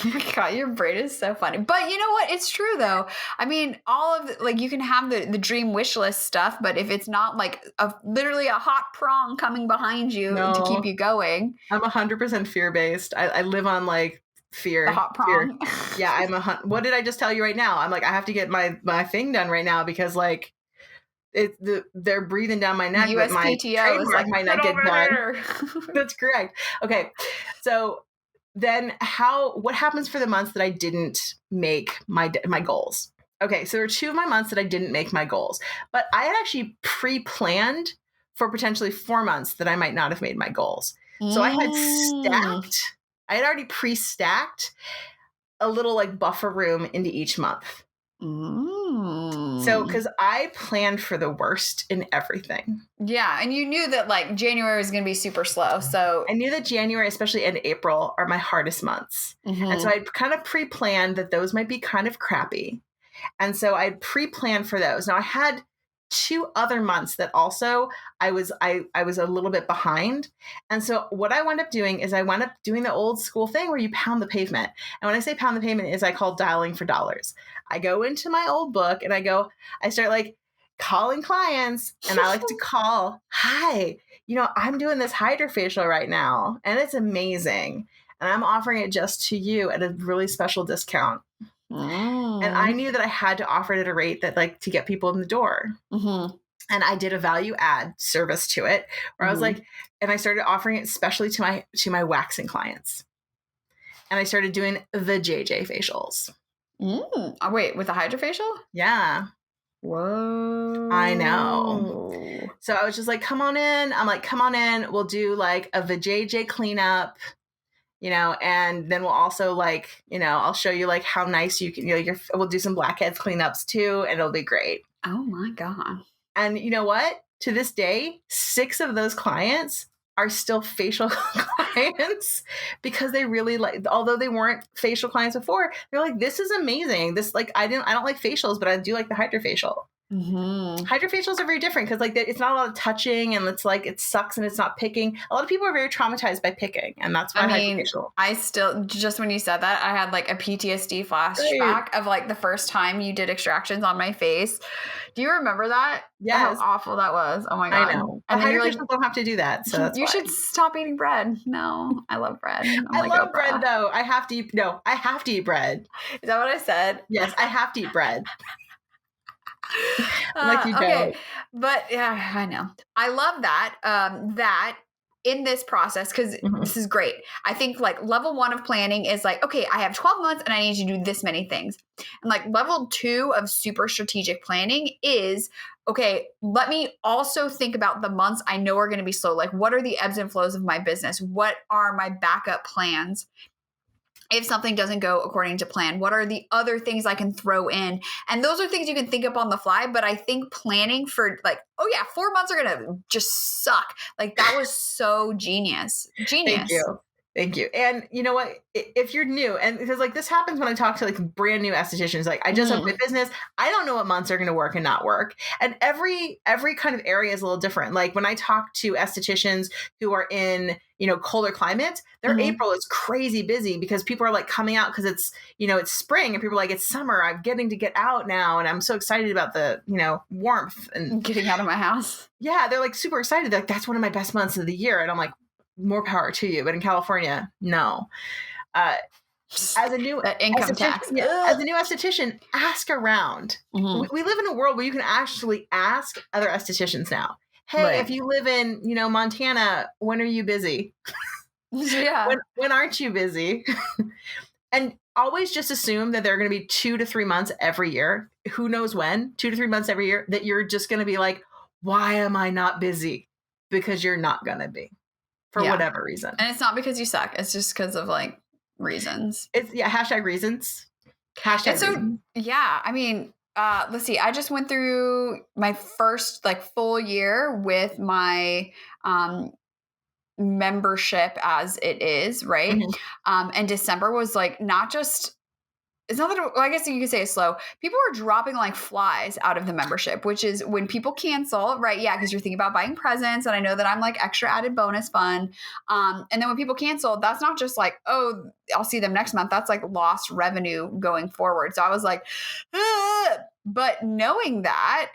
Oh my God, your brain is so funny. But you know what? It's true though. I mean, all of like you can have the dream wish list stuff, but if it's not like literally a hot prong coming behind you to keep you going. I'm 100% fear-based. I live on like fear. The hot prong. Fear. Yeah, what did I just tell you right now? I'm like, I have to get my thing done right now because like they're breathing down my neck, but my trademark might not get done. That's correct. Okay. So then what happens for the months that I didn't make my goals? Okay, so there were 2 of my months that I didn't make my goals, but I had actually pre-planned for potentially 4 months that I might not have made my goals. So I had already pre-stacked a little like buffer room into each month. So, because I planned for the worst in everything. Yeah. And you knew that like January was going to be super slow. So I knew that January, especially and April, are my hardest months. And so I kind of pre-planned that those might be kind of crappy. And so I pre-planned for those. Now I had 2 other months that also I was a little bit behind. And so what I wound up doing is I wound up doing the old school thing where you pound the pavement. And when I say pound the pavement is I call dialing for dollars. I go into my old book and I start like calling clients, and I like to call, hi, I'm doing this hydrofacial right now and it's amazing. And I'm offering it just to you at a really special discount. And I knew that I had to offer it at a rate that like to get people in the door. Mm-hmm. And I did a value add service to it where I was like, and I started offering it especially to my waxing clients. And I started doing the JJ facials. Oh, wait, with the hydrofacial? Yeah. Whoa. I know. So I was just like, come on in. I'm like, come on in. We'll do like a vajayjay cleanup, and then we'll also like, I'll show you like how nice you can, we'll do some blackheads cleanups too. And it'll be great. Oh my God. And you know what? To this day, 6 of those clients are still facial clients because they really like, although they weren't facial clients before, they're like, this is amazing. This like, I don't like facials, but I do like the hydrofacial. Mm-hmm. Hydrofacials are very different because like it's not a lot of touching and it's like it sucks and it's not picking. A lot of people are very traumatized by picking, and that's why hydrofacial. I still, just when you said that, I had like a PTSD flashback of like the first time you did extractions on my face. Do you remember that? Yes. How awful that was. Oh my God. I know. And but hydrofacials don't have to do that. So that's you why. should stop eating bread. No, I love bread. I love bread though. I have to eat bread. Is that what I said? Yes, I have to eat bread. Like you okay. But yeah, I know. I love that. That in this process, because this is great. I think like level 1 of planning is like, okay, I have 12 months and I need to do this many things. And like level 2 of super strategic planning is, okay, let me also think about the months I know are going to be slow. Like, what are the ebbs and flows of my business? What are my backup plans? If something doesn't go according to plan, what are the other things I can throw in? And those are things you can think up on the fly. But I think planning for like, oh yeah, 4 months are going to just suck. Like that was so genius. Thank you. Thank you. And you know what? If you're new, and because like this happens when I talk to like brand new estheticians, like I just opened a business. I don't know what months are going to work and not work. And every kind of area is a little different. Like when I talk to estheticians who are in, colder climates, their April is crazy busy because people are like coming out because it's, it's spring and people are like, it's summer. I'm getting to get out now. And I'm so excited about the, warmth and getting out of my house. Yeah. They're like super excited. They're like, that's one of my best months of the year. And I'm like, more power to you. But in California, no. As a new income tax. As a new esthetician, ask around. We live in a world where you can actually ask other estheticians now. Hey, if you live in, Montana, when are you busy? Yeah. When aren't you busy? And always just assume that there are going to be 2 to 3 months every year. Who knows when? 2 to 3 months every year that you're just going to be like, why am I not busy? Because you're not going to be. For whatever reason. And it's not because you suck. It's just because of like reasons. It's hashtag reasons. Hashtag reasons. Yeah. I mean, let's see. I just went through my first like full year with my membership as it is, right? And December was like not just, it's not that, I guess you could say it's slow. People were dropping like flies out of the membership, which is when people cancel, right? Yeah, because you're thinking about buying presents. And I know that I'm like extra added bonus fun. And then when people cancel, that's not just like, oh, I'll see them next month. That's like lost revenue going forward. So I was like, but knowing that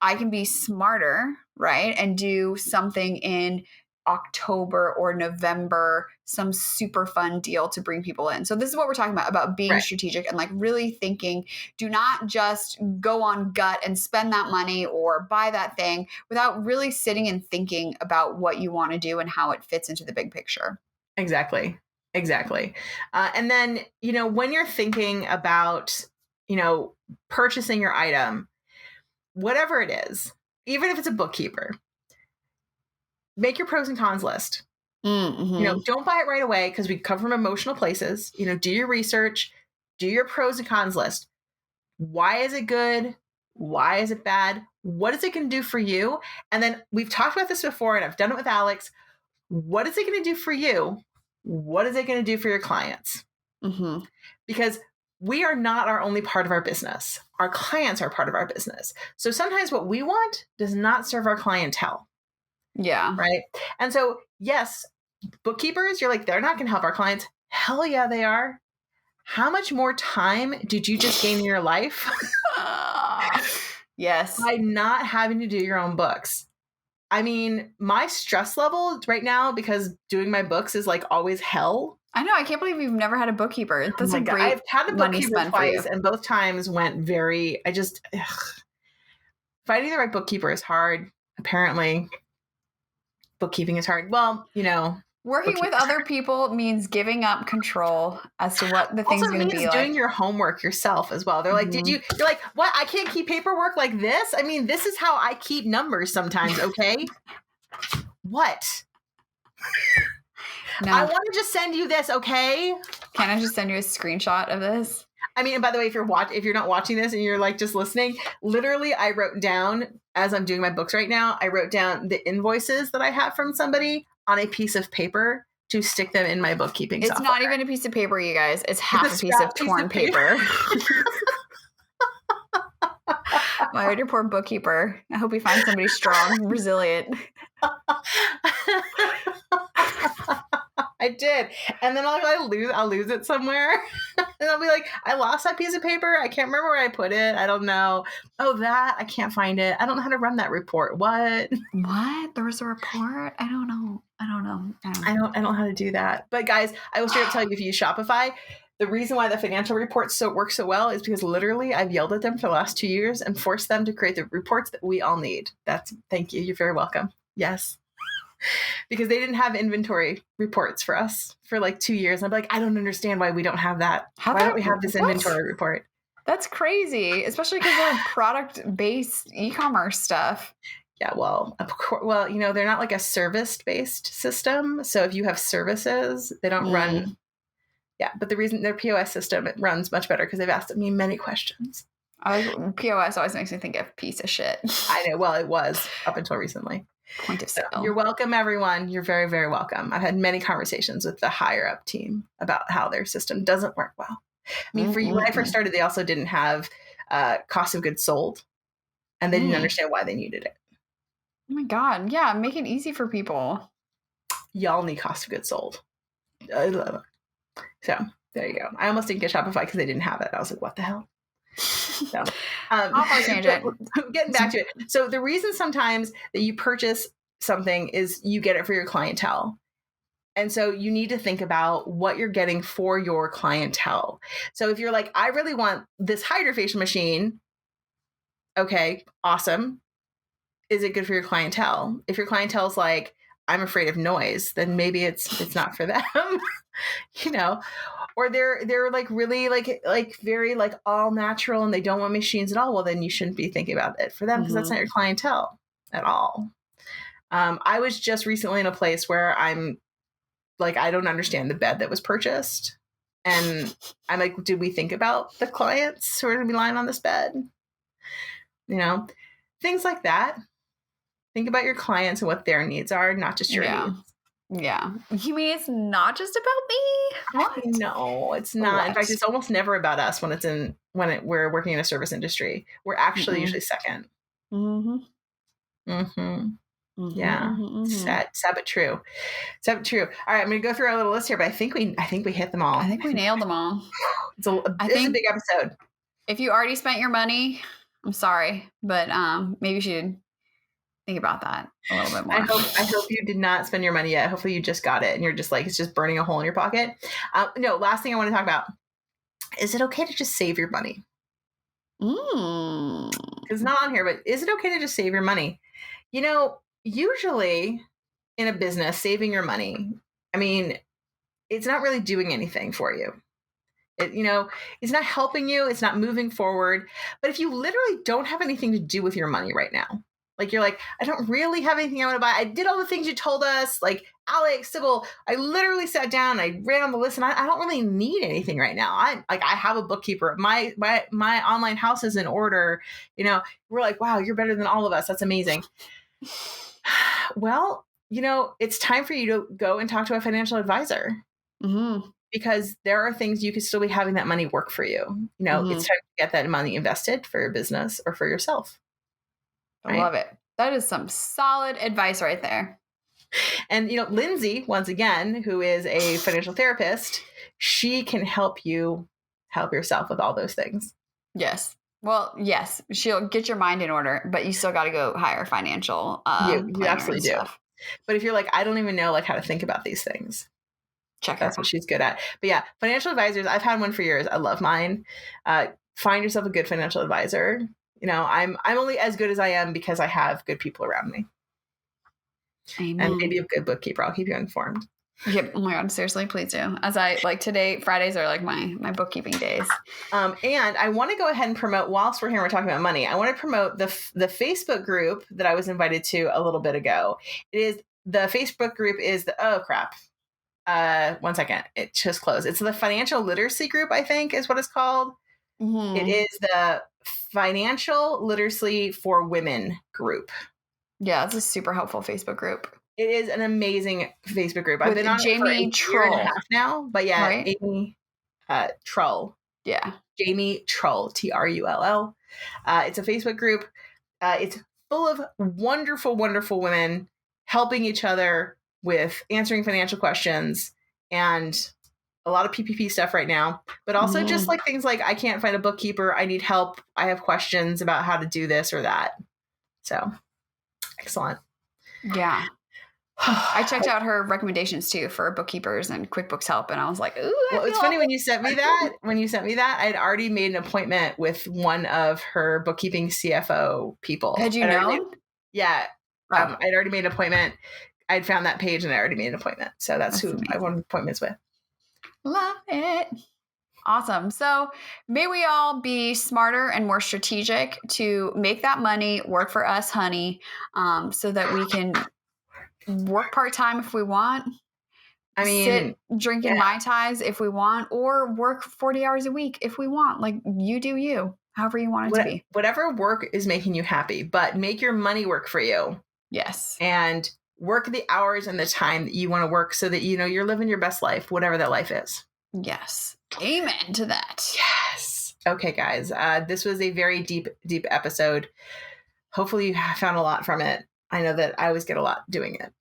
I can be smarter, right? And do something in October or November, some super fun deal to bring people in. So this is what we're talking about being strategic and like really thinking. Do not just go on gut and spend that money or buy that thing without really sitting and thinking about what you want to do and how it fits into the big picture. Exactly. And then, when you're thinking about, purchasing your item, whatever it is, even if it's a bookkeeper, make your pros and cons list. Don't buy it right away because we come from emotional places. Do your research, do your pros and cons list. Why is it good? Why is it bad? What is it going to do for you? And then we've talked about this before and I've done it with Alex. What is it going to do for you? What is it going to do for your clients? Because we are not our only part of our business. Our clients are part of our business. So sometimes what we want does not serve our clientele. Yeah. Right. And so, yes, bookkeepers, you're like, they're not going to help our clients. Hell yeah, they are. How much more time did you just gain in your life Yes. by not having to do your own books? I mean, my stress level right now, because doing my books is like always hell. I know. I can't believe you've never had a bookkeeper. That's a great I've had a money bookkeeper spent for you. twice, and both times went very, finding the right bookkeeper is hard. Apparently, bookkeeping is hard. Well, Working with other people means giving up control as to what the thing's also going to be like. doing your homework yourself as well. They're like, you're like, what? I can't keep paperwork like this? I mean, this is how I keep numbers sometimes, okay? What? No. I want to just send you this, okay? Can I just send you a screenshot of this? I mean, and by the way, if you're not watching this and you're like just listening, literally I wrote down, as I'm doing my books right now, I wrote down the invoices that I have from somebody on a piece of paper to stick them in my bookkeeping software. It's not even a piece of paper, you guys. It's half a piece of torn paper. My dear poor bookkeeper. I hope you find somebody strong, resilient. I did. And then I'll lose it somewhere. And I'll be like, I lost that piece of paper. I can't remember where I put it. I don't know. Oh, I can't find it. I don't know how to run that report. What? There was a report? I don't know. I don't know how to do that. But guys, I will straight up tell you, if you use Shopify, the reason why the financial reports work so well is because literally I've yelled at them for the last 2 years and forced them to create the reports that we all need. Thank you. You're very welcome. Yes. Because they didn't have inventory reports for us for like 2 years. I'm like, I don't understand why we don't have that. Why don't we have this inventory report? That's crazy, especially because they're product-based e-commerce stuff. Yeah, well, of course. Well, they're not like a service-based system. So if you have services, they don't run. Yeah, but the reason their POS system, it runs much better because they've asked me many questions. POS always makes me think of piece of shit. I know. Well, it was up until recently. Point of sale. You're welcome, everyone. You're very, very welcome. I've had many conversations with the higher up team about how their system doesn't work well. I mean, for you, when I first started, they also didn't have cost of goods sold, and they didn't understand why they needed it. Oh my God. Yeah, make it easy for people. Y'all need cost of goods sold. So there you go. I almost didn't get Shopify because they didn't have it. I was like, what the hell? So, getting back to it. So the reason sometimes that you purchase something is you get it for your clientele. And so you need to think about what you're getting for your clientele. So if you're like, I really want this hydrofacial machine. Okay, awesome. Is it good for your clientele? If your clientele is like, I'm afraid of noise, then maybe it's not for them, or they're like really like very like all natural and they don't want machines at all. Well, then you shouldn't be thinking about it for them because that's not your clientele at all. I was just recently in a place where I'm like, I don't understand the bed that was purchased. And I'm like, did we think about the clients who are going to be lying on this bed? Things like that. Think about your clients and what their needs are, not just your needs. Yeah. You mean it's not just about me? What? No, it's not. What? In fact, it's almost never about us when we're working in a service industry. We're actually usually second. Yeah. Sad but true. Sad but true. All right, I'm going to go through our little list here, but I think we hit them all. I think we nailed them all. It's a big episode. If you already spent your money, I'm sorry, but maybe you should think about that a little bit more. I hope you did not spend your money yet. Hopefully you just got it and you're just like, it's just burning a hole in your pocket. No, last thing I want to talk about. Is it okay to just save your money? It's not on here, but is it okay to just save your money? Usually in a business, saving your money, I mean, it's not really doing anything for you. It's not helping you. It's not moving forward. But if you literally don't have anything to do with your money right now, like you're like, I don't really have anything I want to buy. I did all the things you told us, like Alex, Sybil, I literally sat down, I ran on the list and I don't really need anything right now. I have a bookkeeper. My online house is in order. We're like, wow, you're better than all of us. That's amazing. Well, it's time for you to go and talk to a financial advisor. because there are things you could still be having that money work for you. You know, it's time to get that money invested for your business or for yourself. Right? I love it. That is some solid advice right there. And, you know, Lindsay, once again, who is a financial therapist, she can help you help yourself with all those things. Yes. Well, yes, she'll get your mind in order, but you still got to go hire financial you absolutely do. But if you're like, I don't even know like how to think about these things, that's what she's good at. But yeah, financial advisors, I've had one for years. I love mine. Find yourself a good financial advisor. You know, I'm only as good as I am because I have good people around me. Amen. And maybe a good bookkeeper. I'll keep you informed. Yep. Oh my God. Seriously, please do. As I like today, Fridays are like my bookkeeping days. And I want to go ahead and promote, whilst we're here, we're talking about money. I want to promote the Facebook group that I was invited to a little bit ago. The Facebook group is oh crap. 1 second. It just closed. It's the Financial Literacy Group, I think is what it's called. It is the Financial Literacy for Women group. Yeah, it's a super helpful Facebook group. It is an amazing Facebook group. I've been on Jamie it for a year and a half now, but yeah, right? Amy Trull. Yeah. Jamie Trull, Trull. It's a Facebook group. It's full of wonderful, wonderful women helping each other with answering financial questions and a lot of PPP stuff right now, but also just like things like, I can't find a bookkeeper. I need help. I have questions about how to do this or that. So excellent. Yeah. I checked out her recommendations too for bookkeepers and QuickBooks help, and I was like, "Ooh!" Well, it's funny when you sent me that. I'd already made an appointment with one of her bookkeeping CFO people. Had you known? Yeah, I'd already made an appointment. I'd found that page and I already made an appointment. So that's who amazing. I wanted appointments with. Love it. Awesome. So may we all be smarter and more strategic to make that money work for us, honey, so that we can work part-time if we want. I mean, sit drinking Mai Tais if we want, or work 40 hours a week if we want. Like, you do you, however you want it to be. Whatever work is making you happy, but make your money work for you. Yes. And work the hours and the time that you want to work so that, you know, you're living your best life, whatever that life is. Yes. Amen to that. Yes. Okay, guys. This was a very deep, deep episode. Hopefully you found a lot from it. I know that I always get a lot doing it.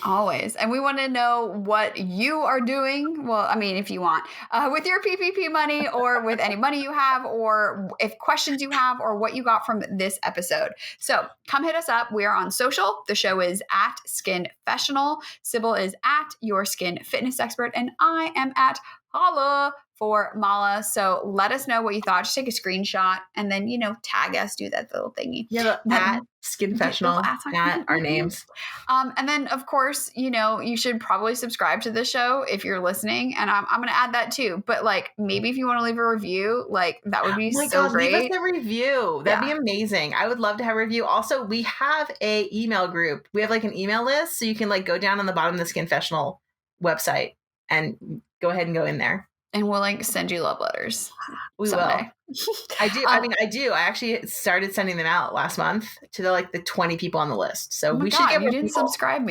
Always. And we want to know what you are doing. Well, I mean, if you want, with your PPP money or with any money you have, or if questions you have, or what you got from this episode. So come hit us up. We are on social. The show is at Skinfessional. Sybil is at Your Skin Fitness Expert. And I am at Holla for Mala. So let us know what you thought. Just take a screenshot and then, you know, tag us, do that little thingy. Yeah, at Skinfessional, at our names. And then, of course, you know, you should probably subscribe to the show if you're listening. And I'm going to add that too. But like, maybe if you want to leave a review, like that would be great. Leave us a review. That'd be amazing. I would love to have a review. Also, we have a email group. We have like an email list. So you can like go down on the bottom of the Skinfessional website and go ahead and go in there. And we'll like send you love letters. We someday. Will. I do. I do. I actually started sending them out last month to the 20 people on the list. So we should get more people. You didn't subscribe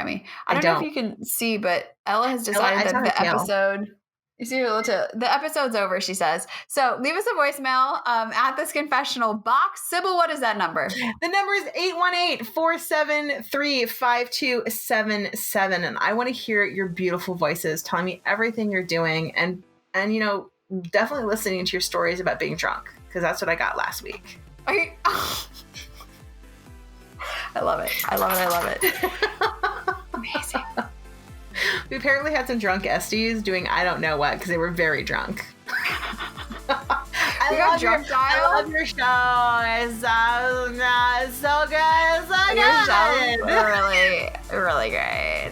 me. I don't know if you can see, but Ella has decided that the episode. You see the episode's over, she says. So leave us a voicemail at the Skinfessional box. Sybil, what is that number? The number is 818-473-5277. And I want to hear your beautiful voices telling me everything you're doing and you know, definitely listening to your stories about being drunk, because that's what I got last week. I love it. Amazing. We apparently had some drunk Esties doing I don't know what because they were very drunk. I love your show. It's so good. Your show's really great.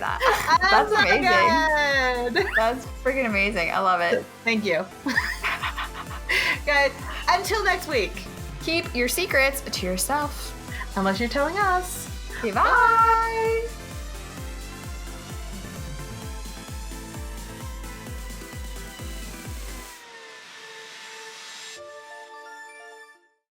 That's amazing. Good. That's freaking amazing. I love it. Thank you. Guys, until next week, keep your secrets to yourself. Unless you're telling us. Okay, bye.